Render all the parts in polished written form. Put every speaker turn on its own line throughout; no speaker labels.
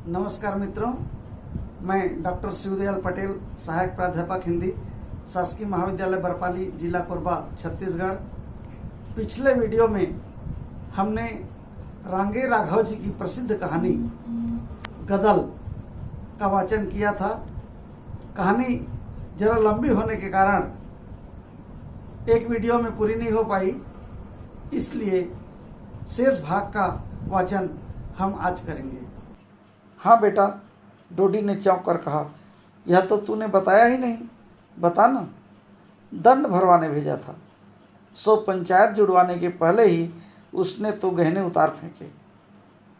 नमस्कार मित्रों, मैं डॉक्टर शिवदयाल पटेल, सहायक प्राध्यापक हिंदी, शासकीय महाविद्यालय बरपाली, जिला कोरबा, छत्तीसगढ़। पिछले वीडियो में हमने रांगे राघव जी की प्रसिद्ध कहानी गदल का वाचन किया था। कहानी जरा लंबी होने के कारण एक वीडियो में पूरी नहीं हो पाई, इसलिए शेष भाग का वाचन हम आज करेंगे। हाँ बेटा, डोडी ने चौंक कर कहा, यह तो तूने बताया ही नहीं। बता ना। दंड भरवाने भेजा था, सो पंचायत जुड़वाने के पहले ही उसने तो गहने उतार फेंके।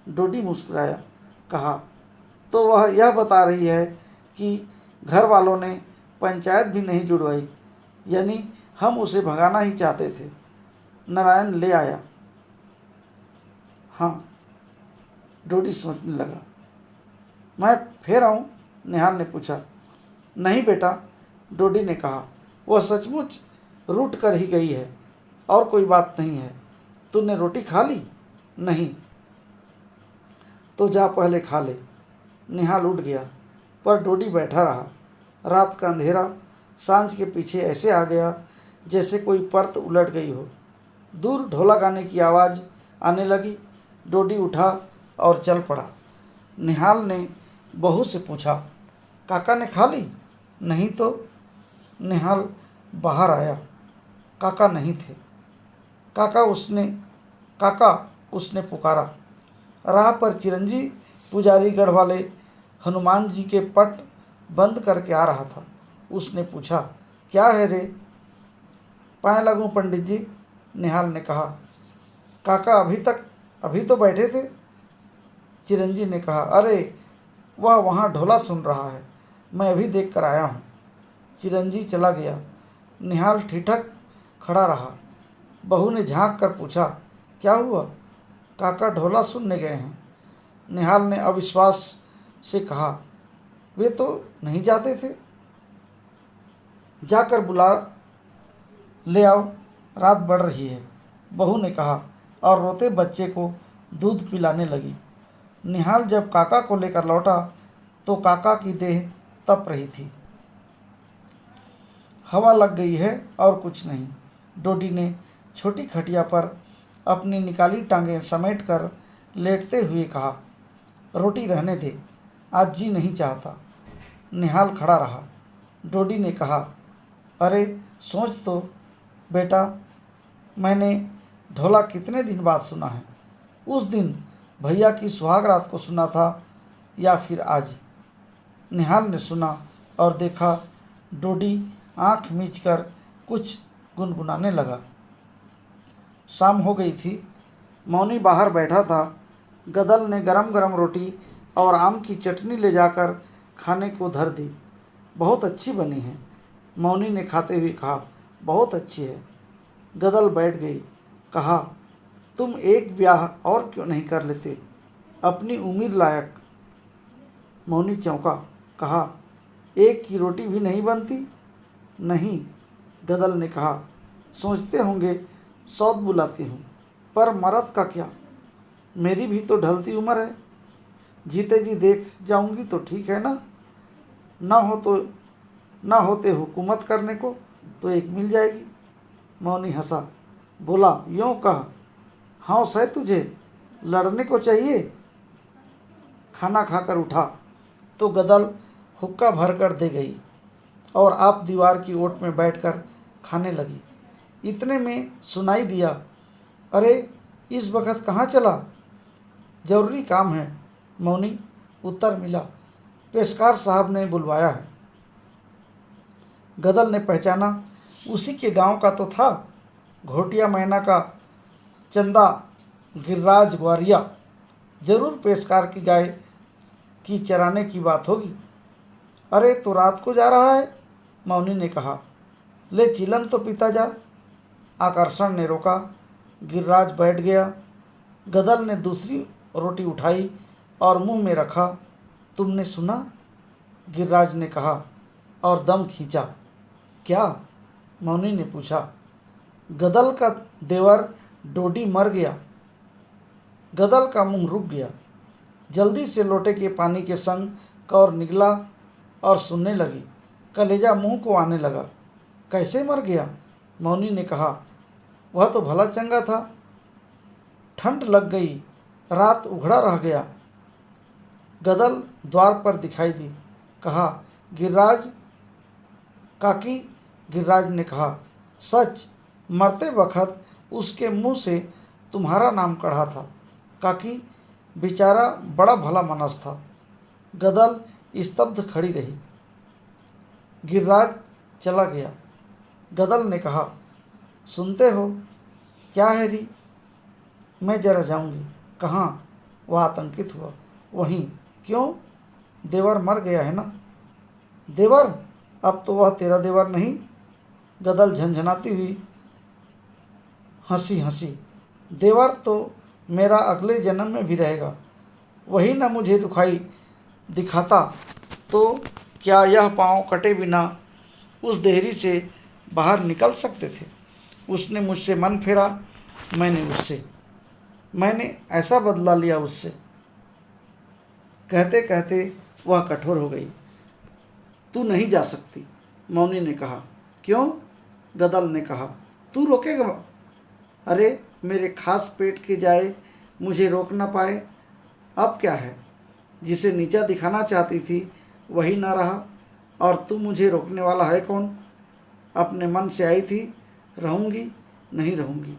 डोडी मुस्कुराया, कहा, तो वह यह बता रही है कि घर वालों ने पंचायत भी नहीं जुड़वाई, यानी हम उसे भगाना ही चाहते थे। नारायण ले आया। हाँ, डोडी सोचने लगा। मैं फिर आऊँ? निहाल ने पूछा। नहीं बेटा, डोडी ने कहा, वह सचमुच रूठ कर ही गई है और कोई बात नहीं है। तूने रोटी खा ली? नहीं। तो जा पहले खा ले। निहाल उठ गया, पर डोडी बैठा रहा। रात का अंधेरा सांझ के पीछे ऐसे आ गया जैसे कोई परत उलट गई हो। दूर ढोला गाने की आवाज़ आने लगी। डोडी उठा और चल पड़ा। निहाल ने बहू से पूछा, काका ने खा ली? नहीं तो। निहाल बाहर आया। काका नहीं थे। काका उसने पुकारा। राह पर चिरंजी पुजारीगढ़ वाले हनुमान जी के पट बंद करके आ रहा था। उसने पूछा, क्या है रे? पाए लगूं पंडित जी, निहाल ने कहा। काका अभी तो बैठे थे। चिरंजी ने कहा, अरे वह वहाँ ढोला सुन रहा है, मैं अभी देख कर आया हूँ। चिरंजी चला गया। निहाल ठिठक खड़ा रहा। बहू ने झांक कर पूछा, क्या हुआ? काका ढोला सुनने गए हैं। निहाल ने अविश्वास से कहा, वे तो नहीं जाते थे। जाकर बुला ले आओ, रात बढ़ रही है, बहू ने कहा और रोते बच्चे को दूध पिलाने लगी। निहाल जब काका को लेकर लौटा तो काका की देह तप रही थी। हवा लग गई है और कुछ नहीं। डोडी ने छोटी खटिया पर अपनी निकाली टांगें समेट कर लेटते हुए कहा, रोटी रहने दे, आज जी नहीं चाहता। निहाल खड़ा रहा। डोडी ने कहा, अरे सोच तो बेटा, मैंने ढोला कितने दिन बाद सुना है। उस दिन भैया की सुहाग रात को सुना था या फिर आज? निहाल ने सुना और देखा डोडी आंख मीचकर कुछ गुनगुनाने लगा। शाम हो गई थी। मौनी बाहर बैठा था। गदल ने गरम गरम रोटी और आम की चटनी ले जाकर खाने को धर दी। बहुत अच्छी बनी है, मौनी ने खाते हुए कहा। बहुत अच्छी है। गदल बैठ गई। कहा, तुम एक ब्याह और क्यों नहीं कर लेते, अपनी उम्र लायक? मौनी चौंका। कहा, एक की रोटी भी नहीं बनती? नहीं, गदल ने कहा, सोचते होंगे सौत बुलाती हूँ, पर मर्द का क्या, मेरी भी तो ढलती उम्र है। जीते जी देख जाऊंगी तो ठीक है ना? ना होते हुकूमत करने को तो एक मिल जाएगी। मौनी हंसा, बोला, यूँ कहा, हौस है तुझे, लड़ने को चाहिए। खाना खाकर उठा तो गदल हुक्का भर कर दे गई और आप दीवार की ओट में बैठकर खाने लगी। इतने में सुनाई दिया, अरे इस वक्त कहाँ चला? जरूरी काम है, मौनी उत्तर मिला। पेशकार साहब ने बुलवाया है। गदल ने पहचाना, उसी के गांव का तो था, घोटिया मैना का चंदा गिरिराज ग्वारिया। जरूर पेशकार की गाय की चराने की बात होगी। अरे तो रात को जा रहा है, मौनी ने कहा। ले चिलम तो पीता जा। आकर्षण ने रोका। गिरिराज बैठ गया। गदल ने दूसरी रोटी उठाई और मुंह में रखा। तुमने सुना? गिरिराज ने कहा और दम खींचा। क्या? मौनी ने पूछा। गदल का देवर डोडी मर गया। गदल का मुंह रुक गया। जल्दी से लोटे के पानी के संग कौर निगला और सुनने लगी। कलेजा मुंह को आने लगा। कैसे मर गया? मौनी ने कहा। वह तो भला चंगा था। ठंड लग गई, रात उघड़ा रह गया। गदल द्वार पर दिखाई दी। कहा, गिरिराज काकी। गिरिराज ने कहा, सच, मरते वक्त उसके मुंह से तुम्हारा नाम कढ़ा था। काकी, बेचारा बड़ा भला मानस था। गदल स्तब्ध खड़ी रही। गिरिराज चला गया। गदल ने कहा, सुनते हो? क्या है री? मैं जरा जाऊंगी। कहाँ? वह आतंकित हुआ। वहीं। क्यों? देवर मर गया है ना? देवर? अब तो वह तेरा देवर नहीं। गदल झंझनाती हुई हंसी। देवर तो मेरा अगले जन्म में भी रहेगा। वही न मुझे रुखाई दिखाता तो क्या यह पांव कटे बिना उस देहरी से बाहर निकल सकते थे? उसने मुझसे मन फेरा, मैंने ऐसा बदला लिया उससे। कहते कहते वह कठोर हो गई। तू नहीं जा सकती, मौनी ने कहा। क्यों? गदल ने कहा। तू रोकेगा? अरे, मेरे खास पेट के जाए मुझे रोक ना पाए। अब क्या है? जिसे नीचा दिखाना चाहती थी वही ना रहा, और तू मुझे रोकने वाला है कौन? अपने मन से आई थी, रहूँगी नहीं रहूँगी।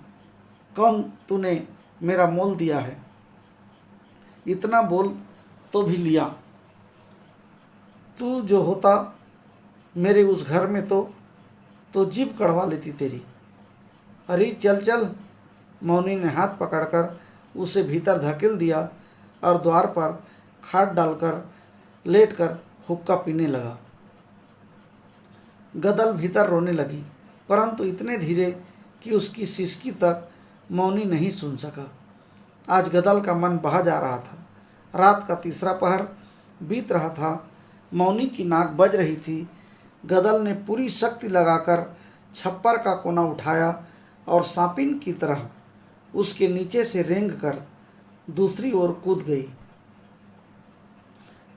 कौन तूने मेरा मोल दिया है? इतना बोल तो भी लिया। तू जो होता मेरे उस घर में तो जीभ कड़वा लेती तेरी। अरे चल चल। मौनी ने हाथ पकड़कर उसे भीतर धकेल दिया और द्वार पर खाट डालकर लेटकर हुक्का पीने लगा। गदल भीतर रोने लगी, परंतु इतने धीरे कि उसकी सिसकी तक मौनी नहीं सुन सका। आज गदल का मन बहा जा रहा था। रात का तीसरा पहर बीत रहा था। मौनी की नाक बज रही थी। गदल ने पूरी शक्ति लगाकर छप्पर का कोना उठाया और सांपिन की तरह उसके नीचे से रेंग कर दूसरी ओर कूद गई।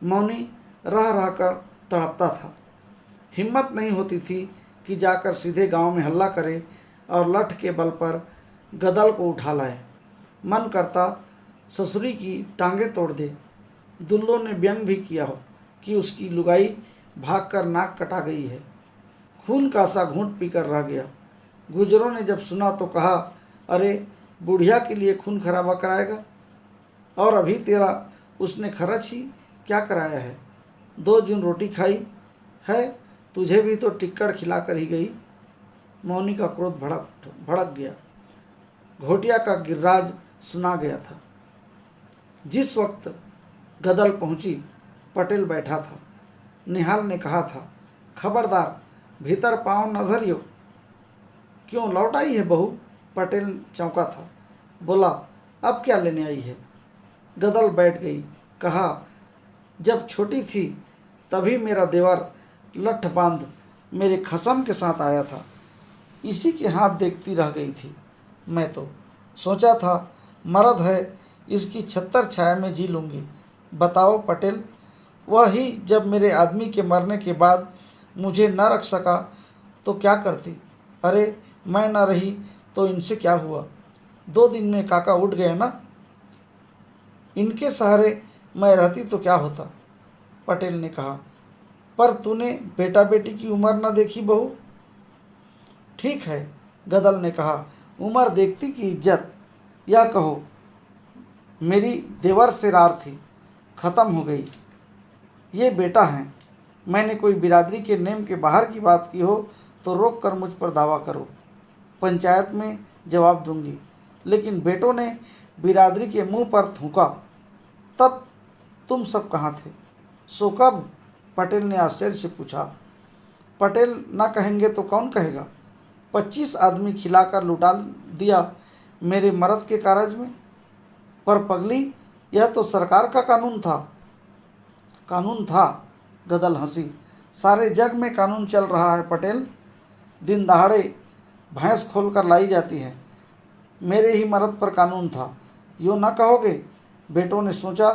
मौनी रह रह कर तड़पता था। हिम्मत नहीं होती थी कि जाकर सीधे गांव में हल्ला करे और लठ के बल पर गदल को उठा लाए। मन करता ससुरी की टांगें तोड़ दे। दुल्लो ने व्यंग भी किया हो कि उसकी लुगाई भागकर नाक कटा गई है। खून का सा घूंट पीकर रह गया। गुजरों ने जब सुना तो कहा, अरे बुढ़िया के लिए खून खराबा कराएगा? और अभी तेरा उसने खर्च ही क्या कराया है? 2 जून रोटी खाई है, तुझे भी तो टिक्कड़ खिलाकर ही गई। मौनी का क्रोध भड़क गया। घोटिया का गिरिराज सुना गया था। जिस वक्त गदल पहुंची, पटेल बैठा था। निहाल ने कहा था, खबरदार, भीतर पाँव न धरियो। क्यों, लौट आई है बहू? पटेल चौंका था। बोला, अब क्या लेने आई है? गदल बैठ गई। कहा, जब छोटी थी तभी मेरा देवर लठ बांध मेरे खसम के साथ आया था। इसी के हाथ देखती रह गई थी। मैं तो सोचा था मर्द है, इसकी छत्तर छाया में जी लूँगी। बताओ पटेल, वह ही जब मेरे आदमी के मरने के बाद मुझे न रख सका तो क्या करती? अरे मैं न रही तो इनसे क्या हुआ? 2 दिन में काका उठ गए ना। इनके सहारे मैं रहती तो क्या होता? पटेल ने कहा, पर तूने बेटा बेटी की उम्र न देखी बहू? ठीक है, गदल ने कहा, उम्र देखती की इज्जत, या कहो मेरी देवर से रार थी, ख़त्म हो गई। ये बेटा हैं। मैंने कोई बिरादरी के नेम के बाहर की बात की हो तो रोक कर मुझ पर दावा करो, पंचायत में जवाब दूंगी। लेकिन बेटों ने बिरादरी के मुंह पर थूका, तब तुम सब कहाँ थे? सो कब? पटेल ने आश्चर्य से पूछा। पटेल ना कहेंगे तो कौन कहेगा? 25 आदमी खिलाकर लुटा दिया मेरे मर्द के कारज में। पर पगली, यह तो सरकार का कानून था। कानून था? गदल हंसी। सारे जग में कानून चल रहा है पटेल। दिन दहाड़े भैंस खोल कर लाई जाती है। मेरे ही मर्द पर कानून था, यूँ न कहोगे? बेटों ने सोचा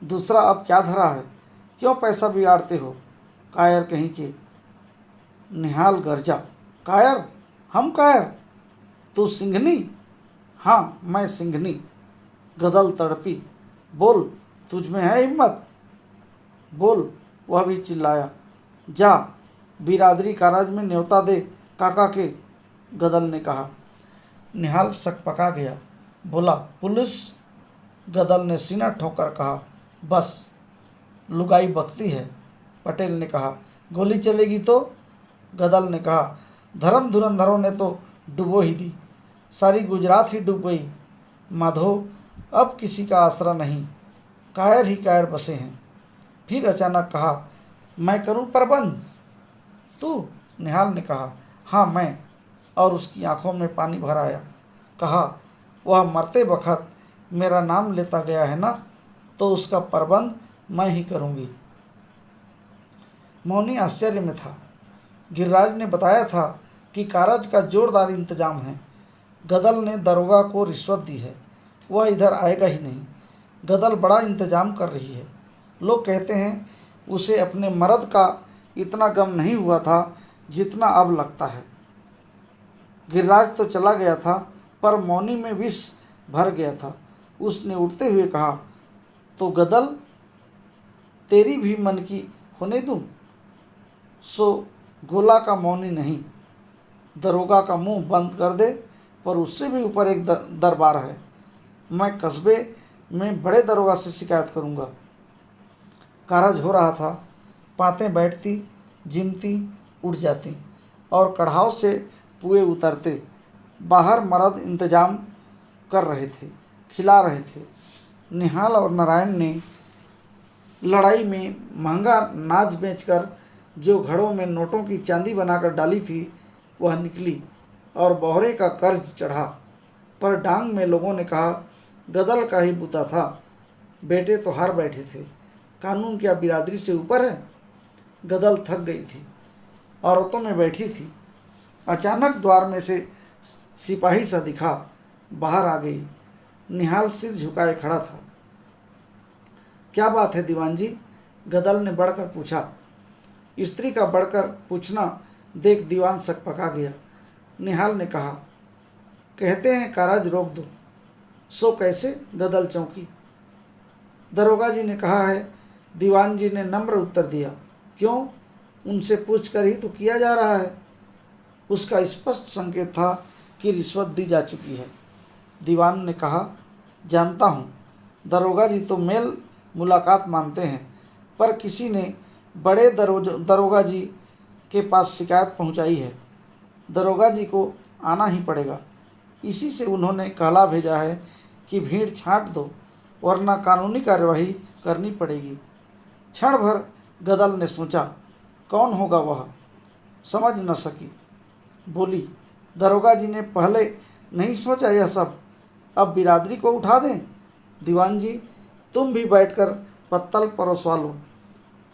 दूसरा अब क्या धरा है, क्यों पैसा बिगाड़ते हो? कायर कहीं के। निहाल गरजा, कायर? हम कायर? तू सिंघनी? हाँ, मैं सिंघनी। गदल तड़पी, बोल, तुझ में है हिम्मत? बोल, वह भी चिल्लाया। जा, बिरादरी काराज में न्योता दे काका के, गदल ने कहा। निहाल सकपका गया, बोला, पुलिस? गदल ने सीना ठोकर कहा, बस, लुगाई बकती है। पटेल ने कहा, गोली चलेगी तो? गदल ने कहा, धर्म धुरंधरों ने तो डुबो ही दी, सारी गुजरात ही डूब गई। माधो, अब किसी का आसरा नहीं, कायर ही कायर बसे हैं। फिर अचानक कहा, मैं करूं प्रबंध? तू? निहाल ने कहा, हाँ मैं। और उसकी आंखों में पानी भर आया। कहा, वह मरते वक्त मेरा नाम लेता गया है ना, तो उसका प्रबंध मैं ही करूंगी। मौनी आश्चर्य में था। गिरिराज ने बताया था कि कारज का जोरदार इंतजाम है। गदल ने दरोगा को रिश्वत दी है, वह इधर आएगा ही नहीं। गदल बड़ा इंतजाम कर रही है। लोग कहते हैं उसे अपने मर्द का इतना गम नहीं हुआ था जितना अब लगता है। गिरिराज तो चला गया था, पर मौनी में विष भर गया था। उसने उठते हुए कहा, तो गदल, तेरी भी मन की होने दूं? सो गोला का मौनी नहीं, दरोगा का मुंह बंद कर दे, पर उससे भी ऊपर एक दरबार है। मैं कस्बे में बड़े दरोगा से शिकायत करूंगा। कारज हो रहा था। पातें बैठती, जिमती, उठ जाती और कढ़ाव से पुए उतरते। बाहर मर्द इंतजाम कर रहे थे, खिला रहे थे। निहाल और नारायण ने लड़ाई में महंगा नाज बेचकर जो घड़ों में नोटों की चांदी बनाकर डाली थी, वह निकली और बोहरे का कर्ज चढ़ा। पर डांग में लोगों ने कहा, गदल का ही बूता था, बेटे तो हार बैठे थे, कानून क्या बिरादरी से ऊपर है? गदल थक गई थी, औरतों में बैठी थी। अचानक द्वार में से सिपाही सा दिखा, बाहर आ गई। निहाल सिर झुकाए खड़ा था। क्या बात है दीवान जी? गदल ने बढ़कर पूछा। स्त्री का बढ़कर पूछना देख दीवान सकपका गया। निहाल ने कहा, कहते हैं कारज रोक दो। सो कैसे? गदल चौंकी। दरोगा जी ने कहा है। दीवान जी ने नम्र उत्तर दिया। क्यों? उनसे पूछकर ही तो किया जा रहा है। उसका स्पष्ट संकेत था कि रिश्वत दी जा चुकी है। दीवान ने कहा, जानता हूँ, दरोगा जी तो मेल मुलाकात मानते हैं, पर किसी ने बड़े दरोगा जी के पास शिकायत पहुँचाई है। दरोगा जी को आना ही पड़ेगा। इसी से उन्होंने कहला भेजा है कि भीड़ छांट दो, वरना कानूनी कार्यवाही करनी पड़ेगी। क्षण भर गदल ने सोचा, कौन होगा वह? समझ न सकी। बोली, दरोगा जी ने पहले नहीं सोचा यह सब? अब बिरादरी को उठा दें? दीवान जी, तुम भी बैठकर पत्तल परोसवा लो,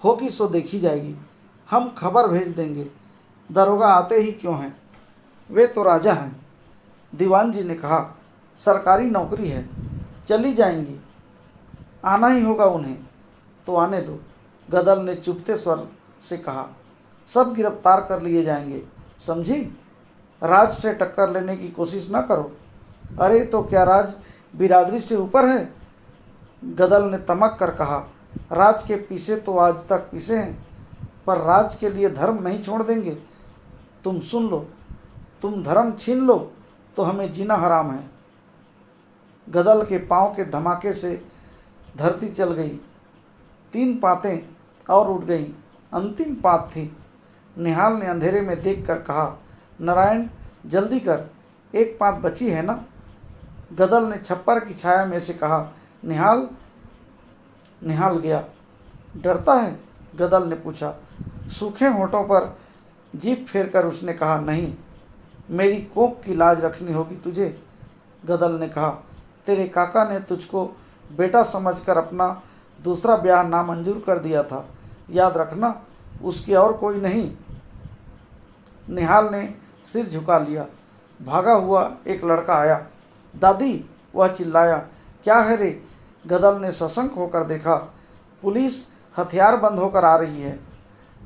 होगी सो देखी जाएगी। हम खबर भेज देंगे। दरोगा आते ही क्यों हैं? वे तो राजा हैं। दीवान जी ने कहा, सरकारी नौकरी है, चली जाएंगी। आना ही होगा उन्हें, तो आने दो। गदल ने चुपते स्वर से कहा, सब गिरफ्तार कर लिए जाएंगे, समझी? राज से टक्कर लेने की कोशिश न करो। अरे तो क्या राज बिरादरी से ऊपर है? गदल ने तमक कर कहा, राज के पीछे तो आज तक पीछे हैं, पर राज के लिए धर्म नहीं छोड़ देंगे। तुम सुन लो, तुम धर्म छीन लो तो हमें जीना हराम है। गदल के पांव के धमाके से धरती चल गई। 3 पातें और उठ गईं। अंतिम पात थी। निहाल ने अंधेरे में देखकर कहा, नारायण जल्दी कर, एक पात बची है ना? गदल ने छप्पर की छाया में से कहा, निहाल। निहाल गया। डरता है? गदल ने पूछा। सूखे होठों पर जीभ फेरकर उसने कहा, नहीं, मेरी कोख की लाज रखनी होगी तुझे। गदल ने कहा, तेरे काका ने तुझको बेटा समझकर अपना दूसरा ब्याह नामंजूर कर दिया था, याद रखना, उसकी और कोई नहीं। निहाल ने सिर झुका लिया। भागा हुआ एक लड़का आया। दादी, वह चिल्लाया। क्या है रे? गदल ने सशंक होकर देखा। पुलिस हथियार बंद होकर आ रही है।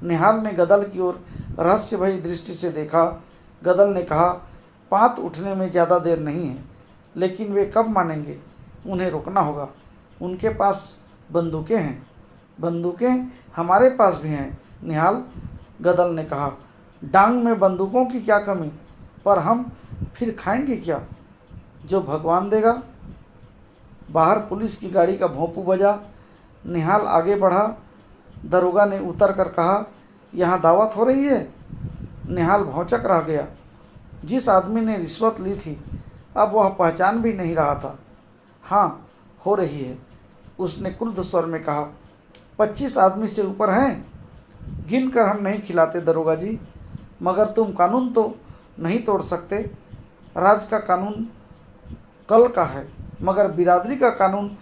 निहाल ने गदल की ओर रहस्य भरी दृष्टि से देखा। गदल ने कहा, पात उठने में ज़्यादा देर नहीं है, लेकिन वे कब मानेंगे? उन्हें रोकना होगा। उनके पास बंदूकें हैं। बंदूकें हमारे पास भी हैं निहाल, गदल ने कहा। डांग में बंदूकों की क्या कमी, पर हम फिर खाएंगे क्या? जो भगवान देगा। बाहर पुलिस की गाड़ी का भोंपू बजा। निहाल आगे बढ़ा। दरोगा ने उतर कर कहा, यहाँ दावत हो रही है? निहाल भौंचक रह गया। जिस आदमी ने रिश्वत ली थी अब वह पहचान भी नहीं रहा था। हाँ, हो रही है, उसने क्रुद्ध स्वर में कहा। 25 आदमी से ऊपर हैं। गिन कर हम नहीं खिलाते दरोगा जी, मगर तुम कानून तो नहीं तोड़ सकते। राज का कानून कल का है, मगर बिरादरी का कानून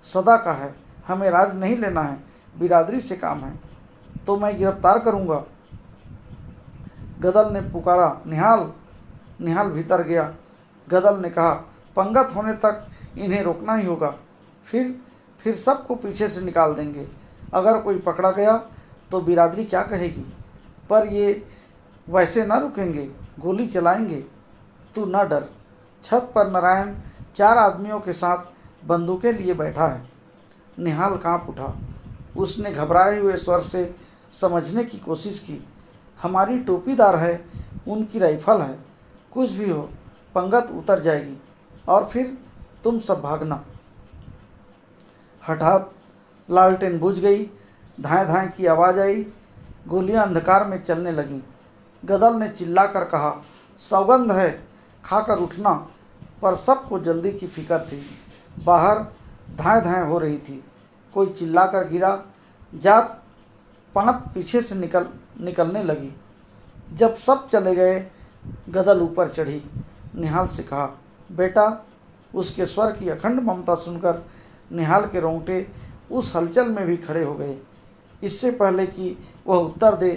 सदा का है। हमें राज नहीं लेना है, बिरादरी से काम है। तो मैं गिरफ्तार करूँगा। गदल ने पुकारा, निहाल। निहाल भीतर गया। गदल ने कहा, पंगत होने तक इन्हें रोकना ही होगा, फिर सबको पीछे से निकाल देंगे। अगर कोई पकड़ा गया तो बिरादरी क्या कहेगी? पर ये वैसे न रुकेंगे, गोली चलाएंगे। तू न डर। छत पर नारायण 4 आदमियों के साथ बंदूकें लिए बैठा है। निहाल कांप उठा। उसने घबराए हुए स्वर से समझने की कोशिश की। हमारी टोपीदार है, उनकी राइफल है। कुछ भी हो, पंगत उतर जाएगी और फिर तुम सब भागना। हठात लालटेन बुझ गई। धाएं धाएं की आवाज़ आई। गोलियां अंधकार में चलने लगीं। गदल ने चिल्लाकर कहा, सौगंध है, खाकर उठना। पर सबको जल्दी की फिक्र थी। बाहर धाएं धाएं हो रही थी। कोई चिल्लाकर गिरा। जात पात पीछे से निकलने लगी। जब सब चले गए, गदल ऊपर चढ़ी। निहाल से कहा, बेटा। उसके स्वर की अखंड ममता सुनकर निहाल के रोंगटे उस हलचल में भी खड़े हो गए। इससे पहले कि वह उत्तर दे,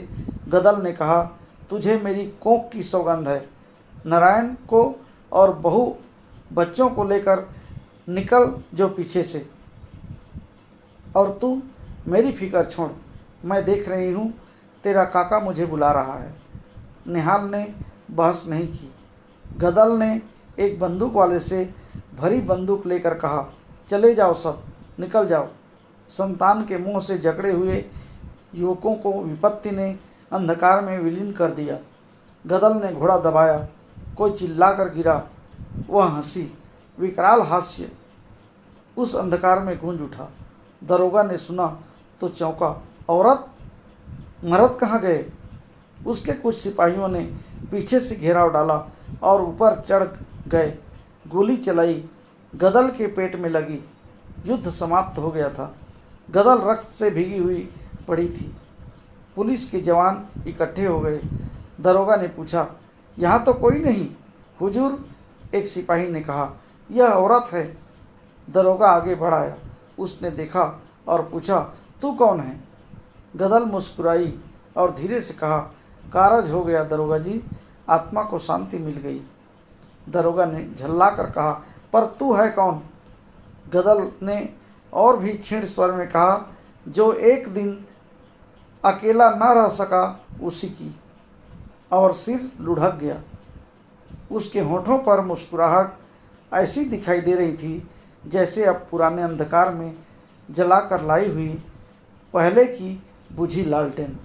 गदल ने कहा, तुझे मेरी कोख की सौगंध है। नारायण को और बहू बच्चों को लेकर निकल जो पीछे से। और तू मेरी फिक्र छोड़, मैं देख रही हूँ तेरा काका मुझे बुला रहा है। निहाल ने बहस नहीं की। गदल ने एक बंदूक वाले से भरी बंदूक लेकर कहा, चले जाओ सब, निकल जाओ। संतान के मुंह से जकड़े हुए युवकों को विपत्ति ने अंधकार में विलीन कर दिया। गदल ने घोड़ा दबाया। कोई चिल्लाकर गिरा। वह हंसी, विकराल हास्य उस अंधकार में गूंज उठा। दरोगा ने सुना तो चौंका। औरत? मर्द कहाँ गए? उसके कुछ सिपाहियों ने पीछे से घेराव डाला और ऊपर चढ़ गए। गोली चलाई। गदल के पेट में लगी। युद्ध समाप्त हो गया था। गदल रक्त से भीगी हुई पड़ी थी। पुलिस के जवान इकट्ठे हो गए। दरोगा ने पूछा, यहाँ तो कोई नहीं हुजूर। एक सिपाही ने कहा, यह औरत है। दरोगा आगे बढ़ाया। उसने देखा और पूछा, तू कौन है? गदल मुस्कुराई और धीरे से कहा, कारज हो गया दरोगा जी, आत्मा को शांति मिल गई। दरोगा ने झल्ला कर कहा, पर तू है कौन? गदल ने और भी क्षीण स्वर में कहा, जो एक दिन अकेला न रह सका उसी की। और सिर लुढ़क गया। उसके होठों पर मुस्कुराहट ऐसी दिखाई दे रही थी जैसे अब पुराने अंधकार में जलाकर लाई हुई पहले की बुझी लालटेन।